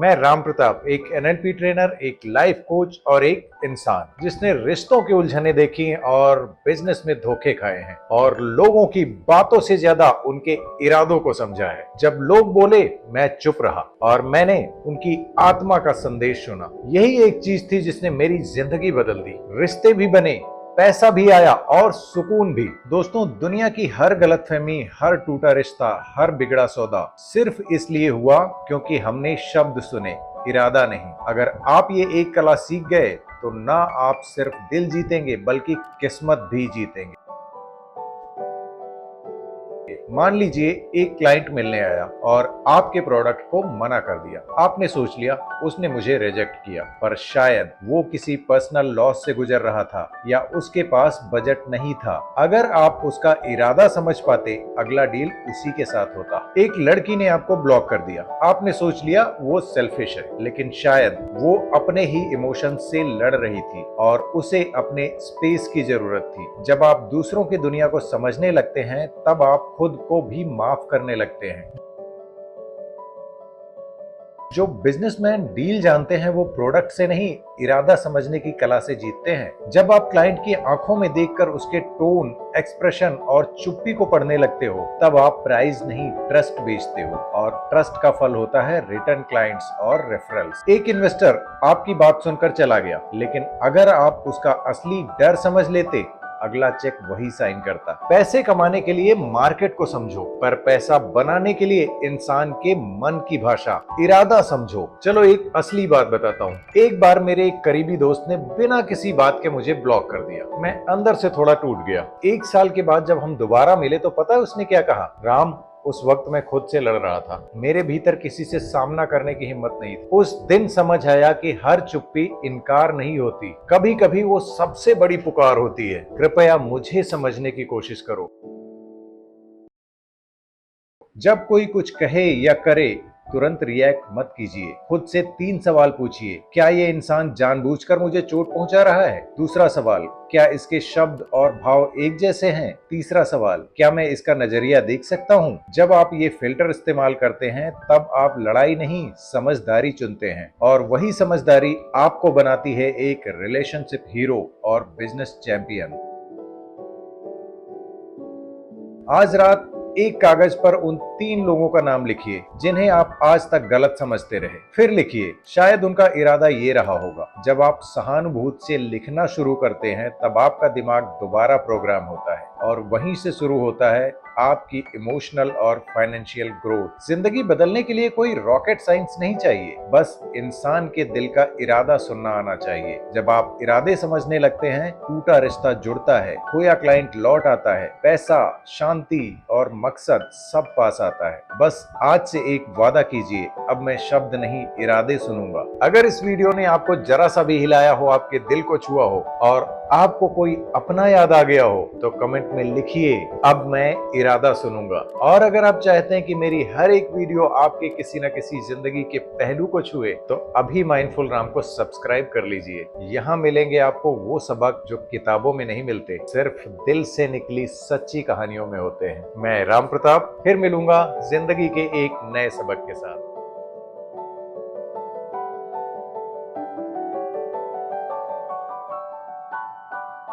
मैं राम प्रताप, एक NLP trainer, एक लाइफ कोच और एक इंसान जिसने रिश्तों की उलझनें देखी और बिजनेस में धोखे खाए हैं और लोगों की बातों से ज्यादा उनके इरादों को समझा है। जब लोग बोले मैं चुप रहा और मैंने उनकी आत्मा का संदेश सुना। यही एक चीज थी जिसने मेरी जिंदगी बदल दी। रिश्ते भी बने, पैसा भी आया और सुकून भी। दोस्तों, दुनिया की हर गलतफहमी, हर टूटा रिश्ता, हर बिगड़ा सौदा सिर्फ इसलिए हुआ क्योंकि हमने शब्द सुने, इरादा नहीं। अगर आप ये एक कला सीख गए तो ना आप सिर्फ दिल जीतेंगे बल्कि किस्मत भी जीतेंगे। मान लीजिए एक क्लाइंट मिलने आया और आपके प्रोडक्ट को मना कर दिया। आपने सोच लिया उसने मुझे रिजेक्ट किया, पर शायद वो किसी पर्सनल लॉस से गुजर रहा था या उसके पास बजट नहीं था। अगर आप उसका इरादा समझ पाते, अगला डील उसी के साथ होता। एक लड़की ने आपको ब्लॉक कर दिया। आपने सोच लिया वो सेल्फिश है, लेकिन शायद वो अपने ही इमोशन से लड़ रही थी और उसे अपने स्पेस की जरूरत थी। जब आप दूसरों की दुनिया को समझने लगते हैं, तब आप खुद को भी माफ करने लगते हैं। जो बिजनेसमैन डील जानते हैं वो प्रोडक्ट से नहीं, इरादा समझने की कला से जीतते हैं। जब आप क्लाइंट की आंखों में देखकर उसके टोन, एक्सप्रेशन और चुप्पी को पढ़ने लगते हो, तब आप प्राइस नहीं ट्रस्ट बेचते हो और ट्रस्ट का फल होता है रिटर्न क्लाइंट्स और रेफरल्स। एक इन्वेस्टर आपकी बात सुनकर चला गया, लेकिन अगर आप उसका असली डर समझ लेते, अगला चेक वही साइन करता। पैसे कमाने के लिए मार्केट को समझो, पर पैसा बनाने के लिए इंसान के मन की भाषा, इरादा समझो। चलो एक असली बात बताता हूँ। एक बार मेरे एक करीबी दोस्त ने बिना किसी बात के मुझे ब्लॉक कर दिया। मैं अंदर से थोड़ा टूट गया। एक साल के बाद जब हम दोबारा मिले तो पता है उसने क्या कहा? राम, उस वक्त मैं खुद से लड़ रहा था। मेरे भीतर किसी से सामना करने की हिम्मत नहीं थी। उस दिन समझ आया कि हर चुप्पी इनकार नहीं होती, कभी कभी वो सबसे बड़ी पुकार होती है। कृपया मुझे समझने की कोशिश करो। जब कोई कुछ कहे या करे, तुरंत रिएक्ट मत कीजिए। खुद से 3 सवाल पूछिए। क्या ये इंसान जानबूझकर मुझे चोट पहुंचा रहा है? दूसरा सवाल, क्या इसके शब्द और भाव एक जैसे हैं? तीसरा सवाल, क्या मैं इसका नजरिया देख सकता हूं? जब आप ये फिल्टर इस्तेमाल करते हैं, तब आप लड़ाई नहीं, समझदारी चुनते हैं और वही समझदारी आपको बनाती है एक रिलेशनशिप हीरो और बिजनेस चैंपियन। आज रात एक कागज पर उन 3 लोगों का नाम लिखिए जिन्हें आप आज तक गलत समझते रहे। फिर लिखिए, शायद उनका इरादा ये रहा होगा। जब आप सहानुभूति से लिखना शुरू करते हैं, तब आपका दिमाग दोबारा प्रोग्राम होता है और वहीं से शुरू होता है आपकी इमोशनल और फाइनेंशियल ग्रोथ। जिंदगी बदलने के लिए कोई रॉकेट साइंस नहीं चाहिए, बस इंसान के दिल का इरादा सुनना आना चाहिए। जब आप इरादे समझने लगते हैं, टूटा रिश्ता जुड़ता है, खोया क्लाइंट लौट आता है, पैसा, शांति और मकसद सब पास आता है। बस आज से एक वादा कीजिए, अब मैं शब्द नहीं, इरादे सुनूंगा। अगर इस वीडियो ने आपको जरा सा भी हिलाया हो, आपके दिल को छुआ हो और आपको कोई अपना याद आ गया हो, तो कमेंट में लिखिए, अब मैं इरादा सुनूंगा। और अगर आप चाहते हैं कि मेरी हर एक वीडियो आपके किसी न किसी जिंदगी के पहलू को छुए, तो अभी माइंडफुल राम को सब्सक्राइब कर लीजिए। यहाँ मिलेंगे आपको वो सबक जो किताबों में नहीं मिलते, सिर्फ दिल से निकली सच्ची कहानियों में होते हैं। मैं राम प्रताप फिर मिलूंगा जिंदगी के एक नए सबक के साथ।